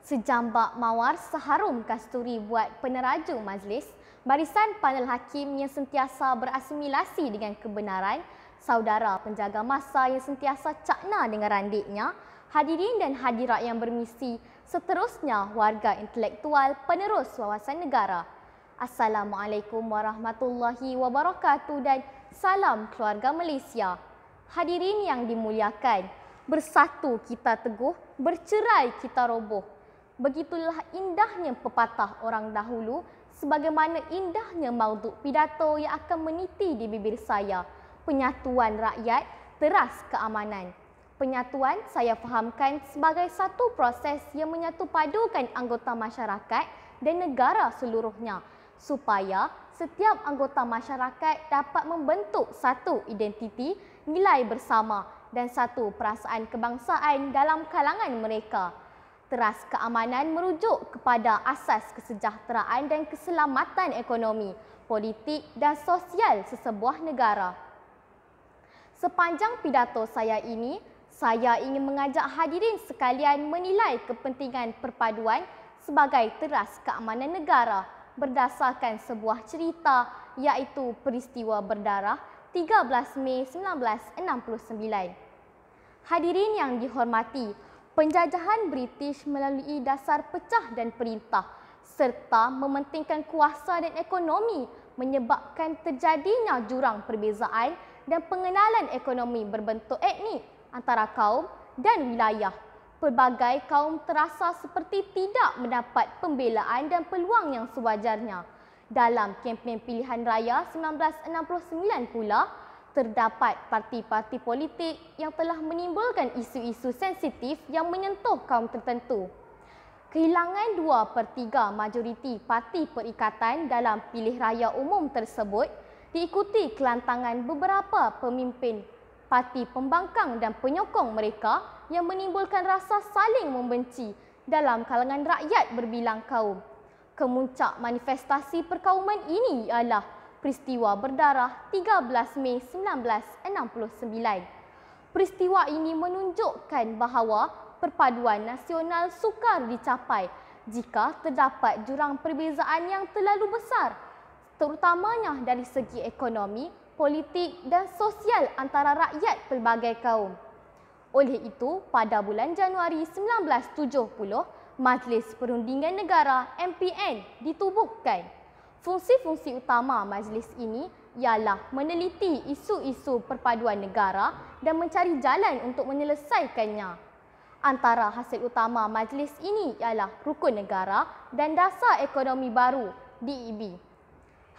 Sejambak mawar seharum kasturi buat peneraju majlis, barisan panel hakim yang sentiasa berasimilasi dengan kebenaran, saudara penjaga masa yang sentiasa cakna dengan randiknya, hadirin dan hadirat yang bermisi, seterusnya warga intelektual penerus wawasan negara. Assalamualaikum warahmatullahi wabarakatuh dan salam keluarga Malaysia. Hadirin yang dimuliakan, bersatu kita teguh, bercerai kita roboh. Begitulah indahnya pepatah orang dahulu, sebagaimana indahnya maudhu pidato yang akan meniti di bibir saya. Penyatuan rakyat, teras keamanan. Penyatuan saya fahamkan sebagai satu proses yang menyatupadukan anggota masyarakat dan negara seluruhnya, supaya setiap anggota masyarakat dapat membentuk satu identiti, nilai bersama dan satu perasaan kebangsaan dalam kalangan mereka. Teras keamanan merujuk kepada asas kesejahteraan dan keselamatan ekonomi, politik dan sosial sesebuah negara. Sepanjang pidato saya ini, saya ingin mengajak hadirin sekalian menilai kepentingan perpaduan sebagai teras keamanan negara berdasarkan sebuah cerita, iaitu peristiwa berdarah 13 Mei 1969. Hadirin yang dihormati, penjajahan British melalui dasar pecah dan perintah serta mementingkan kuasa dan ekonomi menyebabkan terjadinya jurang perbezaan dan pengenalan ekonomi berbentuk etnik antara kaum dan wilayah. Pelbagai kaum terasa seperti tidak mendapat pembelaan dan peluang yang sewajarnya. Dalam kempen pilihan raya 1969 pula, terdapat parti-parti politik yang telah menimbulkan isu-isu sensitif yang menyentuh kaum tertentu. Kehilangan 2/3 majoriti parti perikatan dalam pilih raya umum tersebut diikuti kelantangan beberapa pemimpin parti pembangkang dan penyokong mereka yang menimbulkan rasa saling membenci dalam kalangan rakyat berbilang kaum. Kemuncak manifestasi perkauman ini ialah peristiwa berdarah 13 Mei 1969. Peristiwa ini menunjukkan bahawa perpaduan nasional sukar dicapai jika terdapat jurang perbezaan yang terlalu besar, terutamanya dari segi ekonomi, politik dan sosial antara rakyat pelbagai kaum. Oleh itu, pada bulan Januari 1970, Majlis Perundingan Negara MPN ditubuhkan. Fungsi-fungsi utama majlis ini ialah meneliti isu-isu perpaduan negara dan mencari jalan untuk menyelesaikannya. Antara hasil utama majlis ini ialah Rukun Negara dan Dasar Ekonomi Baru DEB.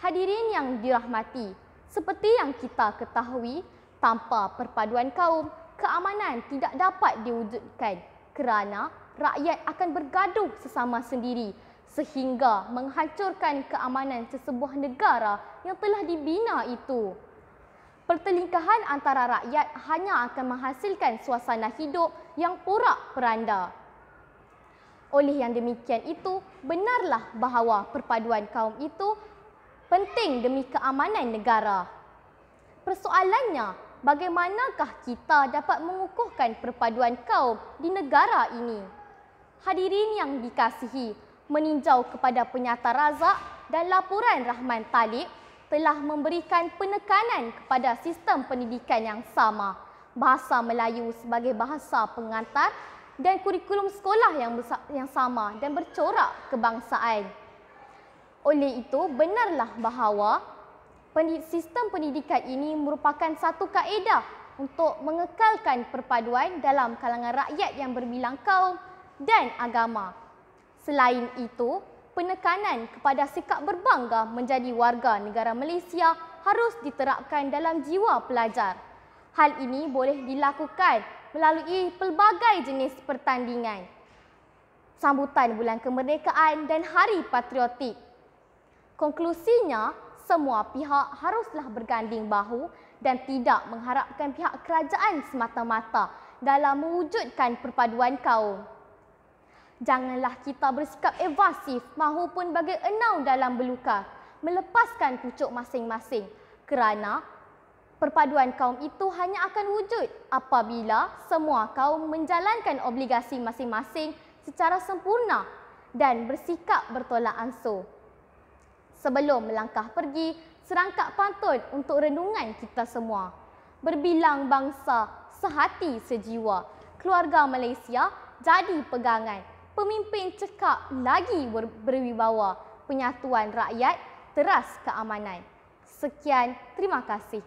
Hadirin yang dirahmati, seperti yang kita ketahui, tanpa perpaduan kaum, keamanan tidak dapat diwujudkan kerana rakyat akan bergaduh sesama sendiri sehingga menghancurkan keamanan sesebuah negara yang telah dibina itu. Pertelingkahan antara rakyat hanya akan menghasilkan suasana hidup yang porak-peranda. Oleh yang demikian itu, benarlah bahawa perpaduan kaum itu penting demi keamanan negara. Persoalannya, bagaimanakah kita dapat mengukuhkan perpaduan kaum di negara ini? Hadirin yang dikasihi, meninjau kepada penyata Razak dan laporan Rahman Talib telah memberikan penekanan kepada sistem pendidikan yang sama, bahasa Melayu sebagai bahasa pengantar dan kurikulum sekolah yang sama dan bercorak kebangsaan. Oleh itu, benarlah bahawa sistem pendidikan ini merupakan satu kaedah untuk mengekalkan perpaduan dalam kalangan rakyat yang berbilang kaum dan agama. Selain itu, penekanan kepada sikap berbangga menjadi warga negara Malaysia harus diterapkan dalam jiwa pelajar. Hal ini boleh dilakukan melalui pelbagai jenis pertandingan, sambutan Bulan Kemerdekaan dan Hari Patriotik. Konklusinya, semua pihak haruslah berganding bahu dan tidak mengharapkan pihak kerajaan semata-mata dalam mewujudkan perpaduan kaum. Janganlah kita bersikap evasif mahupun bagai enau dalam belukar, melepaskan pucuk masing-masing kerana perpaduan kaum itu hanya akan wujud apabila semua kaum menjalankan obligasi masing-masing secara sempurna dan bersikap bertolak ansur. Sebelum melangkah pergi, serangkap pantun untuk renungan kita semua. Berbilang bangsa, sehati sejiwa. Keluarga Malaysia jadi pegangan. Pemimpin cekap lagi berwibawa. Penyatuan rakyat, teras keamanan. Sekian, terima kasih.